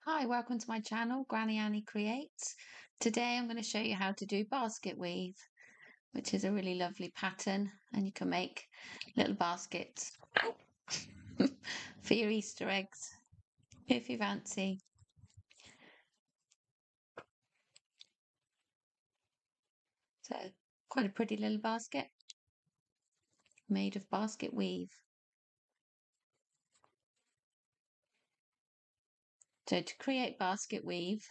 Hi, welcome to my channel, Granny Annie Creates. Today I'm going to show you how to do basket weave, which is a really lovely pattern, and you can make little baskets for your Easter eggs if you fancy. So, quite a pretty little basket made of basket weave. So to create basket weave,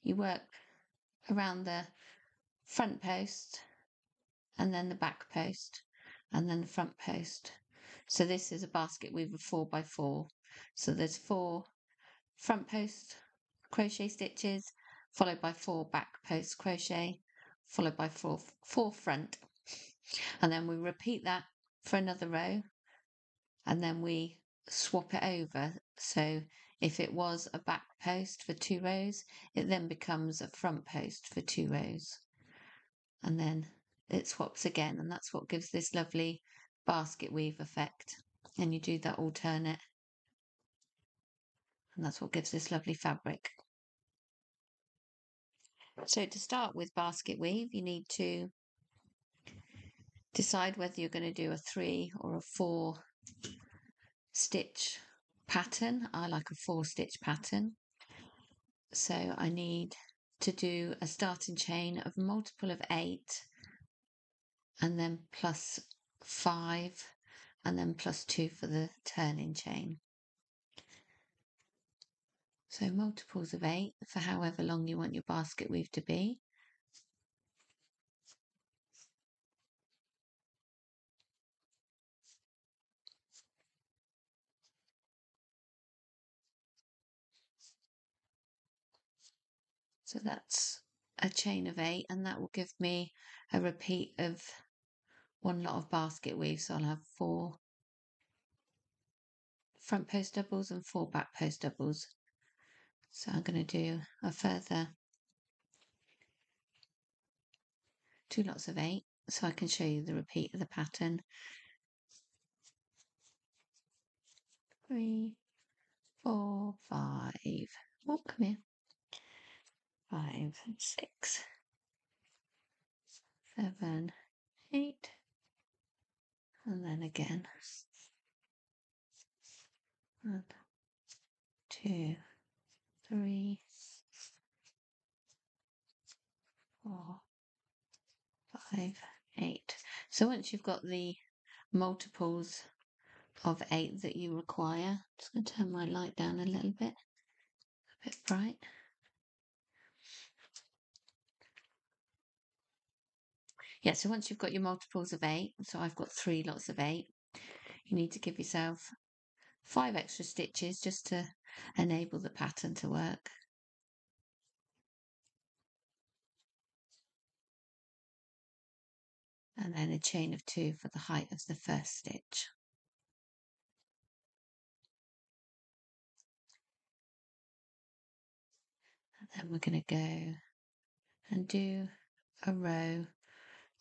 you work around the front post and then the back post and then the front post. So this is a basket weave of 4x4. So there's 4 front post crochet stitches, followed by 4 back post crochet, followed by four front. And then we repeat that for another row, and then we swap it over. So if it was a back post for 2 rows, it then becomes a front post for 2 rows. And then it swaps again, and that's what gives this lovely basket weave effect. And you do that alternate, and that's what gives this lovely fabric. So to start with basket weave, you need to decide whether you're going to do a 3 or a 4 stitch pattern. I like a 4 stitch pattern. So I need to do a starting chain of multiple of 8, and then plus 5, and then plus 2 for the turning chain. So multiples of 8 for however long you want your basket weave to be. So that's a chain of 8, and that will give me a repeat of 1 lot of basket weave. So I'll have 4 front post doubles and 4 back post doubles. So I'm going to do a further 2 lots of 8 so I can show you the repeat of the pattern. 3, 4, 5. Oh, come here. 5, 6, 7, 8, and then again. 1, 2, 3, 4, 5, 8. So once you've got the multiples of 8 that you require, I'm just going to turn my light down a little bit, a bit bright. Yeah, so once you've got your multiples of 8, so I've got 3 lots of 8, you need to give yourself 5 extra stitches just to enable the pattern to work. And then a chain of 2 for the height of the first stitch. And then we're going to go and do a row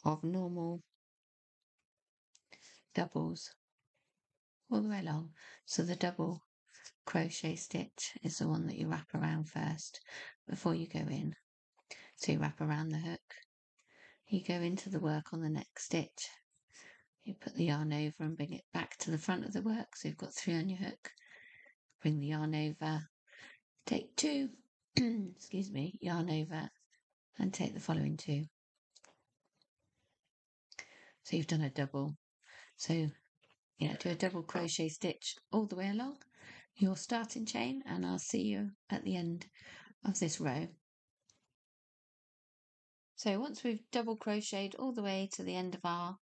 of normal doubles all the way along. So the double crochet stitch is the one that you wrap around first before you go in. So you wrap around the hook, you go into the work on the next stitch, you put the yarn over and bring it back to the front of the work. So you've got 3 on your hook, bring the yarn over, take 2, excuse me, yarn over and take the following 2. So you've done a double. So, do a double crochet stitch all the way along your starting chain, and I'll see you at the end of this row. So once we've double crocheted all the way to the end of our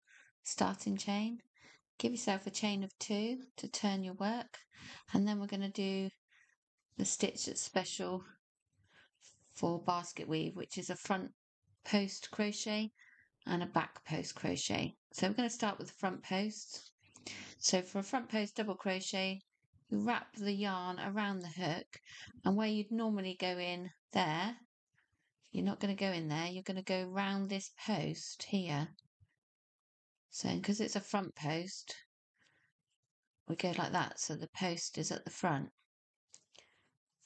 starting chain, give yourself a chain of 2 to turn your work, and then we're going to do the stitch that's special for basket weave, which is a front post crochet and a back post crochet. So we're going to start with the front post. So for a front post double crochet, you wrap the yarn around the hook, and where you'd normally go in there, you're not going to go in there, you're going to go round this post here. So because it's a front post, we go like that, so the post is at the front.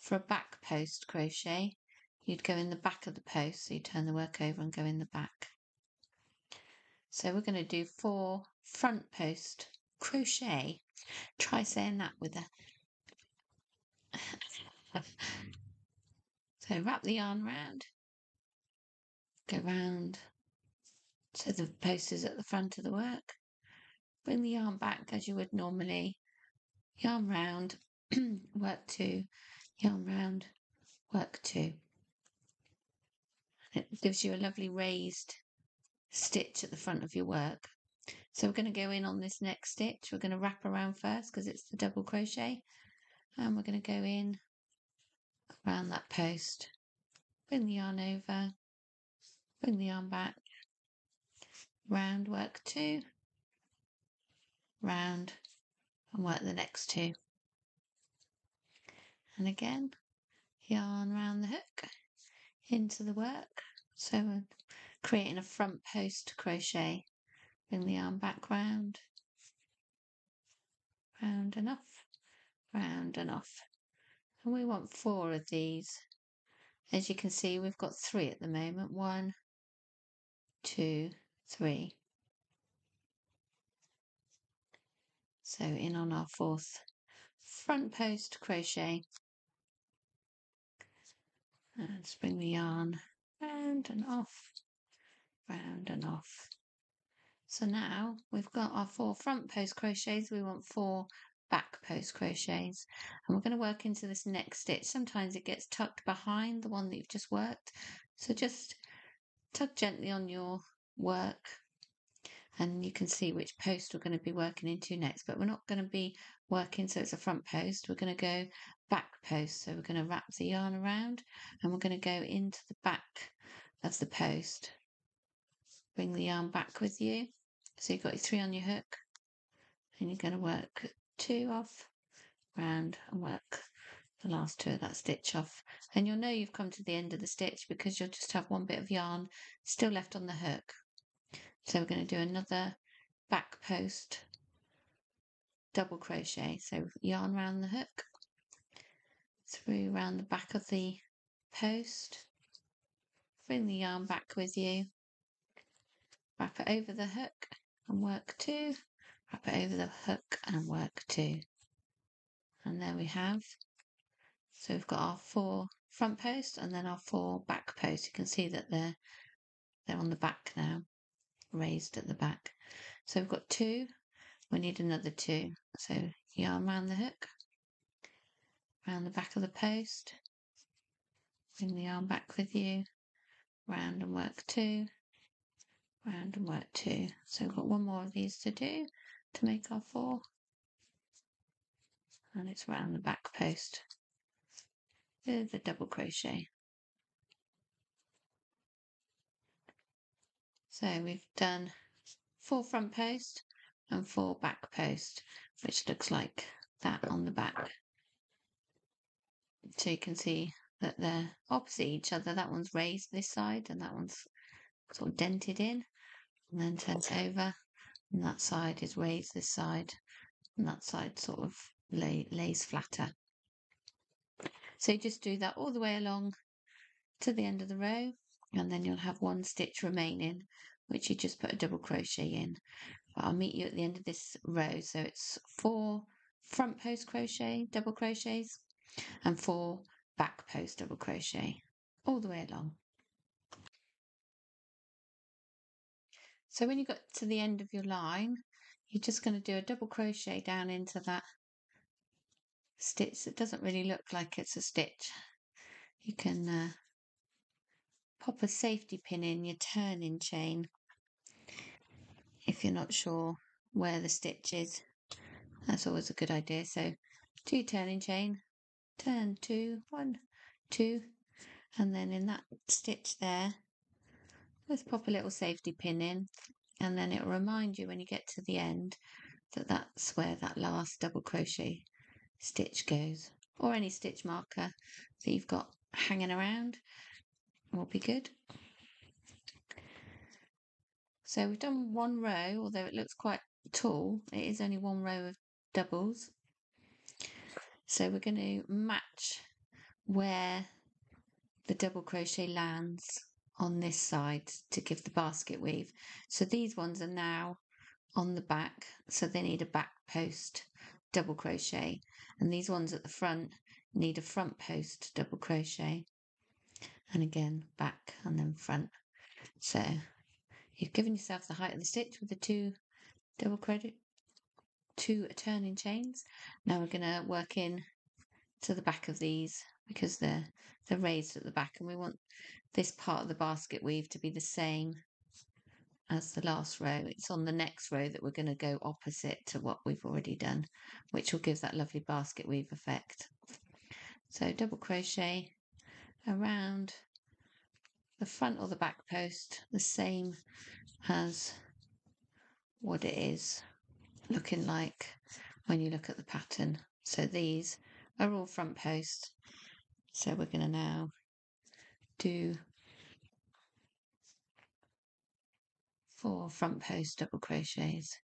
for a back post crochet, you'd go in the back of the post, so you turn the work over and go in the back. So we're going to do 4 front post crochet. Try saying that with a so wrap the yarn round, go round so the post is at the front of the work, bring the yarn back as you would normally, yarn round, work 2, yarn round, work 2. It gives you a lovely raised stitch at the front of your work. So we're going to go in on this next stitch. We're going to wrap around first because it's the double crochet, and we're going to go in around that post, bring the yarn over, bring the yarn back, round, work 2, round, and work the next 2. And again, yarn round the hook into the work. So we're creating a front post crochet. Bring the yarn back round, round and off, round and off. And we want 4 of these. As you can see, we've got 3 at the moment. 1, 2, 3. So in on our 4th front post crochet. And bring the yarn round and off, round and off. So now we've got our 4 front post crochets. We want 4 back post crochets, and we're going to work into this next stitch. Sometimes it gets tucked behind the one that you've just worked, so just tug gently on your work and you can see which post we're going to be working into next. But we're not going to be working so it's a front post, we're going to go back post. So we're going to wrap the yarn around and we're going to go into the back of the post. Bring the yarn back with you. So you've got your 3 on your hook, and you're going to work 2 off, round, and work the last 2 of that stitch off. And you'll know you've come to the end of the stitch because you'll just have 1 bit of yarn still left on the hook. So we're going to do another back post double crochet. So yarn around the hook, through around the back of the post, bring the yarn back with you, wrap it over the hook and work 2, wrap it over the hook and work 2. And there we have. So we've got our 4 front posts and then our 4 back posts. You can see that they're on the back now, raised at the back. So we've got 2, we need another 2. So yarn around the hook, round the back of the post, bring the yarn back with you, round and work 2, round and work 2. So we've got 1 more of these to do to make our 4, and it's round the back post with the double crochet. So we've done 4 front posts and 4 back posts, which looks like that on the back. So you can see that they're opposite each other. That one's raised this side and that one's sort of dented in and then turned over, and that side is raised this side and that side sort of lays flatter. So you just do that all the way along to the end of the row, and then you'll have 1 stitch remaining which you just put a double crochet in. But I'll meet you at the end of this row. So it's 4 front post crochet double crochets and 4 back post double crochet all the way along. So when you got to the end of your line, you're just going to do a double crochet down into that stitch that doesn't really look like it's a stitch. You can pop a safety pin in your turning chain if you're not sure where the stitch is. That's always a good idea. So 2 turning chain, turn 2, 1, 2, and then in that stitch there, let's pop a little safety pin in, and then it will remind you when you get to the end that that's where that last double crochet stitch goes, or any stitch marker that you've got hanging around will be good. So we've done 1 row, although it looks quite tall, it is only 1 row of doubles. So we're going to match where the double crochet lands on this side to give the basket weave. So these ones are now on the back, so they need a back post double crochet, and these ones at the front need a front post double crochet, and again back and then front. So you've given yourself the height of the stitch with the two turning chains. Now we're going to work in to the back of these because they're raised at the back, and we want this part of the basket weave to be the same as the last row. It's on the next row that we're going to go opposite to what we've already done, which will give that lovely basket weave effect. So double crochet around the front or the back post, the same as what it is looking like when you look at the pattern. So these are all front post. So we're going to now do 4 front post double crochets.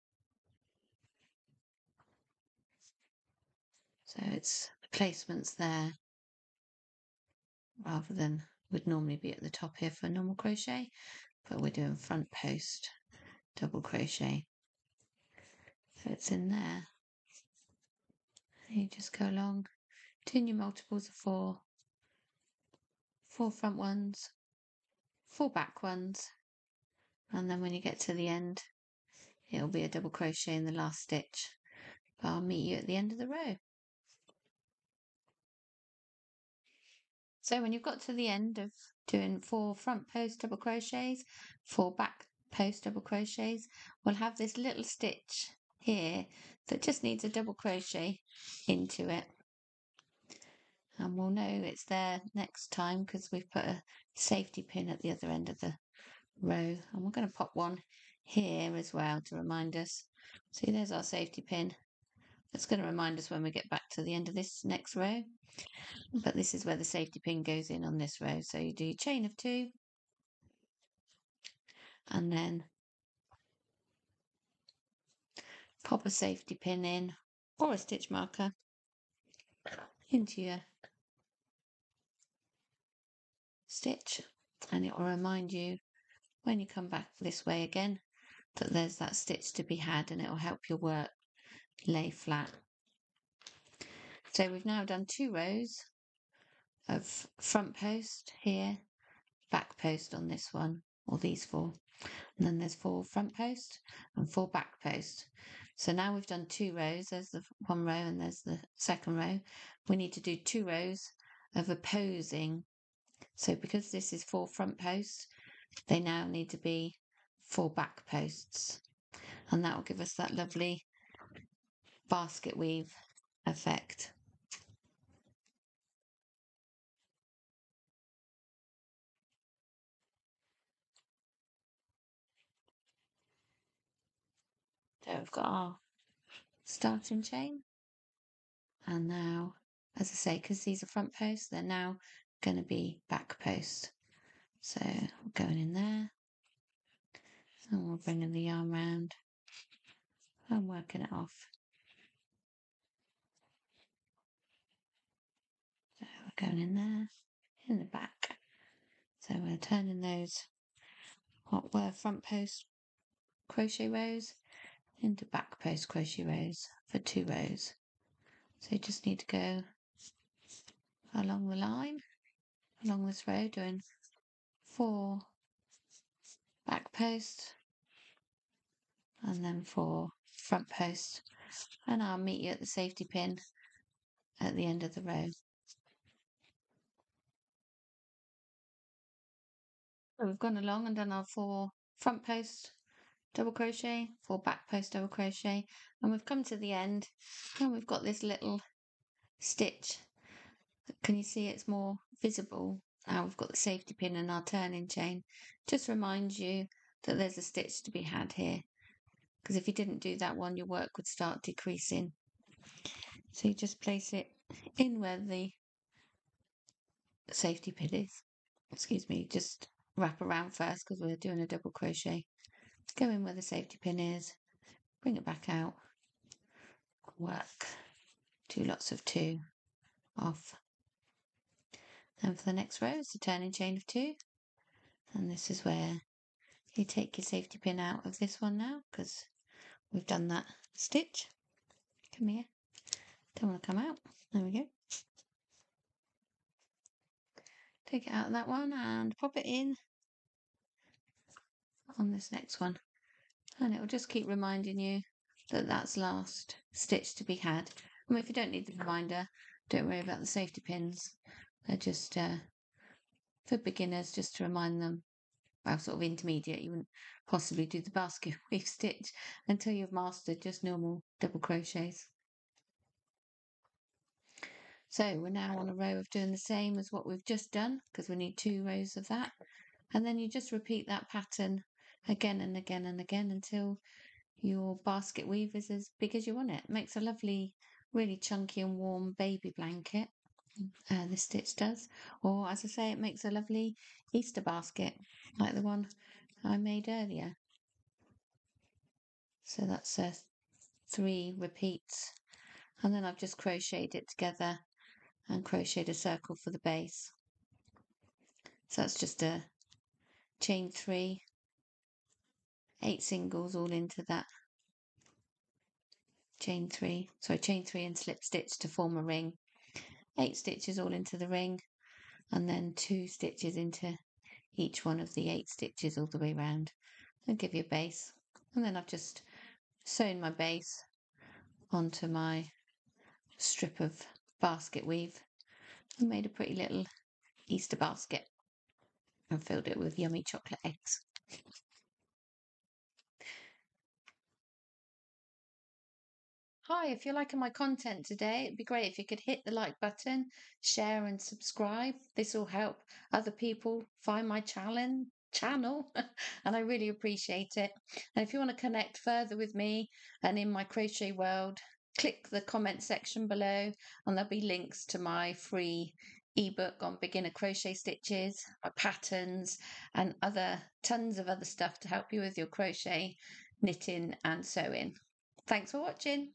So it's the placements there rather than would normally be at the top here for normal crochet, but we're doing front post double crochet. So it's in there. And you just go along, doing your multiples of 4, 4 front ones, 4 back ones, and then when you get to the end, it'll be a double crochet in the last stitch. But I'll meet you at the end of the row. So when you've got to the end of doing 4 front post double crochets, 4 back post double crochets, we'll have this little stitch here that just needs a double crochet into it. And we'll know it's there next time because we've put a safety pin at the other end of the row. And we're going to pop one here as well to remind us. See, there's our safety pin. It's going to remind us when we get back to the end of this next row. But this is where the safety pin goes in on this row. So you do your chain of 2 and then pop a safety pin in or a stitch marker into your stitch, and it will remind you when you come back this way again that there's that stitch to be had, and it will help your work lay flat. So we've now done 2 rows of front post here, back post on this one, or these 4, and then there's 4 front post and 4 back post. So now we've done 2 rows. There's the one row and there's the second row. We need to do 2 rows of opposing. So because this is 4 front posts, they now need to be 4 back posts, and that will give us that lovely basket weave effect. So we've got our starting chain, and now, as I say, because these are front posts, they're now going to be back posts. So we're going in there, and we're bringing the yarn round and working it off. So we're going in there, in the back. So we're turning those what were front post crochet rows into back post crochet rows for 2 rows. So you just need to go along the line, along this row, doing 4 back posts and then 4 front posts, and I'll meet you at the safety pin at the end of the row. So we've gone along and done our 4 front post double crochet, 4 back post double crochet, and we've come to the end, and we've got this little stitch. Can you see it's more visible? Now we've got the safety pin and our turning chain. Just reminds you that there's a stitch to be had here, because if you didn't do that one, your work would start decreasing. So you just place it in where the safety pin is. Excuse me, just wrap around first because we're doing a double crochet. Go in where the safety pin is, bring it back out, work 2 lots of 2 off Then for the next row, it's a turning chain of 2. And this is where you take your safety pin out of this one now, because we've done that stitch. Come here. Don't want to come out. There we go. Take it out of that one and pop it in on this next one. And it will just keep reminding you that that's last stitch to be had. I mean, if you don't need the reminder, don't worry about the safety pins. They're just for beginners, just to remind them. Well, sort of intermediate, you wouldn't possibly do the basket weave stitch until you've mastered just normal double crochets. So we're now on a row of doing the same as what we've just done, because we need 2 rows of that. And then you just repeat that pattern again and again and again until your basket weave is as big as you want it. It makes a lovely, really chunky and warm baby blanket. This stitch does. Or, as I say, it makes a lovely Easter basket, like the one I made earlier. So that's 3 repeats. And then I've just crocheted it together and crocheted a circle for the base. So that's just a chain 3, 8 singles all into that chain 3 and slip stitch to form a ring. 8 stitches all into the ring, and then 2 stitches into each one of the 8 stitches all the way around, and give you a base. And then I've just sewn my base onto my strip of basket weave and made a pretty little Easter basket and filled it with yummy chocolate eggs. Hi, if you're liking my content today, it'd be great if you could hit the like button, share and subscribe. This will help other people find my channel, and I really appreciate it. And if you want to connect further with me and in my crochet world, click the comment section below and there'll be links to my free ebook on beginner crochet stitches, my patterns, and tons of other stuff to help you with your crochet, knitting and sewing. Thanks for watching.